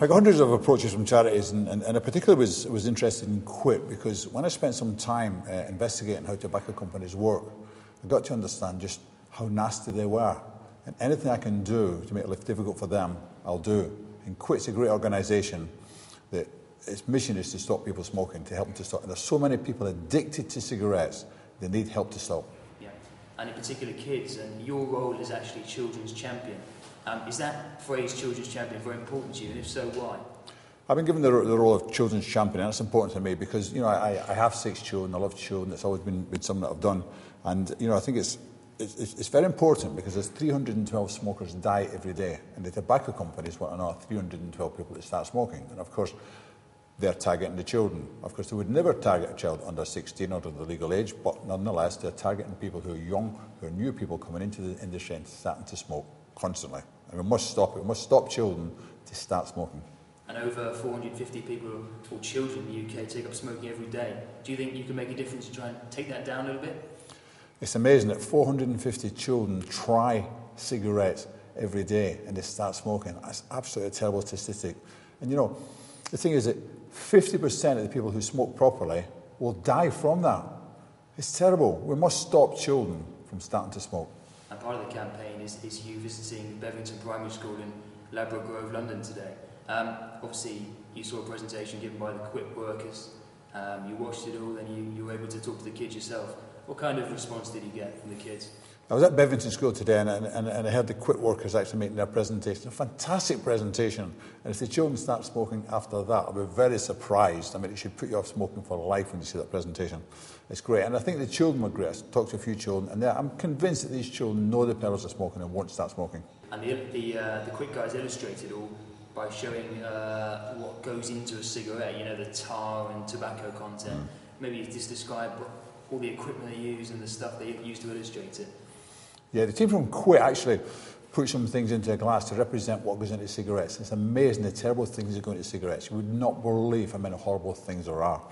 I got hundreds of approaches from charities, and I particularly was interested in Quit, because when I spent some time investigating how tobacco companies work, I got to understand just how nasty they were. And anything I can do to make life difficult for them, I'll do. And Quit's a great organisation that its mission is to stop people smoking, to help them to stop. And there's so many people addicted to cigarettes, they need help to stop. Yeah, and in particular kids, and your role is actually children's champion. Is that phrase, children's champion, very important to you, and if so, why? I've been given the role of children's champion, and that's important to me because, you know, I have 6 children, I love children, it's always been something that I've done. And, you know, I think it's very important because there's 312 smokers die every day, and the tobacco companies want to know 312 people that start smoking. And, of course, they're targeting the children. Of course, they would never target a child under 16 or to the legal age, but nonetheless, they're targeting people who are young, who are new people coming into the industry and starting to smoke constantly. And we must stop it. We must stop children to start smoking. And over 450 people, or children in the UK, take up smoking every day. Do you think you can make a difference to try and take that down a little bit? It's amazing that 450 children try cigarettes every day and they start smoking. That's absolutely a terrible statistic. And you know, the thing is that 50% of the people who smoke properly will die from that. It's terrible. We must stop children from starting to smoke. And part of the campaign is you visiting Bevington Primary School in Ladbroke Grove, London today. Obviously, you saw a presentation given by the Quit workers. You watched it all, and you were able to talk to the kids yourself. What kind of response did you get from the kids? I was at Bevington School today, and I heard the Quit workers actually making their presentation. A fantastic presentation. And if the children start smoking after that, I'll be very surprised. I mean, it should put you off smoking for life when you see that presentation. It's great. And I think the children were great. I talked to a few children, and I'm convinced that these children know the perils of smoking and won't start smoking. And the Quit guys illustrated all by showing what goes into a cigarette, you know, the tar and tobacco content. Maybe you just describe all the equipment they use and the stuff they use to illustrate it. Yeah, the team from Quit actually put some things into a glass to represent what goes into cigarettes. It's amazing the terrible things that go into cigarettes. You would not believe how many horrible things there are.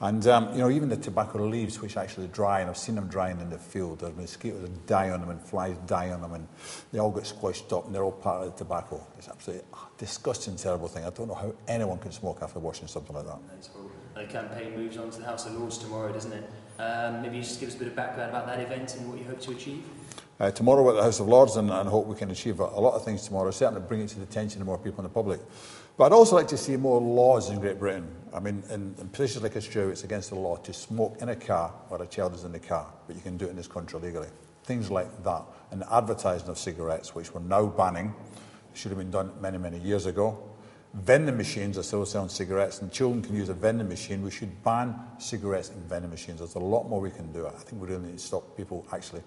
And, you know, even the tobacco leaves, which actually dry, and I've seen them drying in the field. There's mosquitoes that die on them and flies die on them, and they all get squished up, and they're all part of the tobacco. It's absolutely a disgusting, terrible thing. I don't know how anyone can smoke after watching something like that. That's horrible. The campaign moves on to the House of Lords tomorrow, doesn't it? Maybe you just give us a bit of background about that event and what you hope to achieve. Tomorrow at the House of Lords, and I hope we can achieve a lot of things tomorrow, certainly bring it to the attention of more people in the public. But I'd also like to see more laws in Great Britain. I mean, in places like Australia, it's against the law to smoke in a car while a child is in the car, but you can do it in this country legally. Things like that. And the advertising of cigarettes, which we're now banning, should have been done many, many years ago. Vending machines are still selling cigarettes, and children can use a vending machine. We should ban cigarettes in vending machines. There's a lot more we can do. I think we really need to stop people actually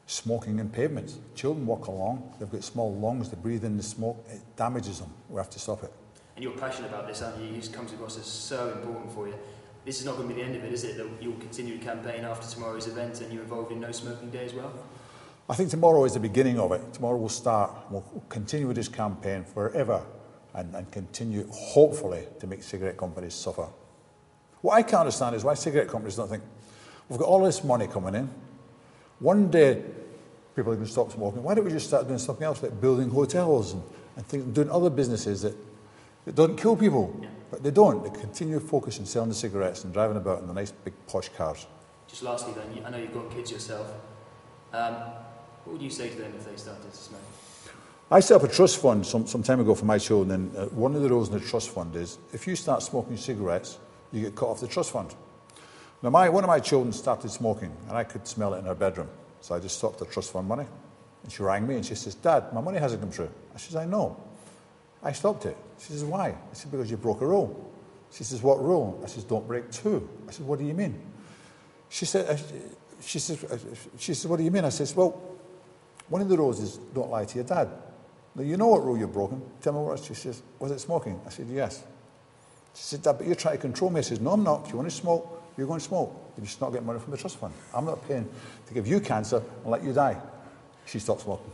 smoking in pavements. Children walk along, they've got small lungs, they breathe in the smoke, it damages them. We have to stop it. And you're passionate about this, aren't you? It comes across as so important for you. This is not going to be the end of it, is it? That you'll continue the campaign after tomorrow's event, and you're involved in No Smoking Day as well? I think tomorrow is the beginning of it. Tomorrow we'll continue with this campaign forever and continue, hopefully, to make cigarette companies suffer. What I can't understand is why cigarette companies don't think, we've got all this money coming in, one day people are going to stop smoking. Why don't we just start doing something else, like building hotels and doing other businesses that don't kill people? Yeah. But they don't. They continue focusing on selling the cigarettes and driving about in the nice big posh cars. Just lastly then, I know you've got kids yourself. What would you say to them if they started to smoke? I set up a trust fund some time ago for my children, and one of the rules in the trust fund is if you start smoking cigarettes, you get cut off the trust fund. Now, one of my children started smoking, and I could smell it in her bedroom. So I just stopped the trust fund money. And she rang me, and she says, Dad, my money hasn't come through. I says, I know. I stopped it. She says, why? I said, because you broke a rule. She says, what rule? I says, don't break 2. I said, what do you mean? She says, what do you mean? I says, well, one of the rules is don't lie to your dad. Now, you know what rule you've broken. Tell me what it was. She says, was it smoking? I said, yes. She said, Dad, but you're trying to control me. I says, no, I'm not. If you want to smoke, you're going to smoke. You're just not getting money from the trust fund. I'm not paying to give you cancer and let you die. She stopped smoking.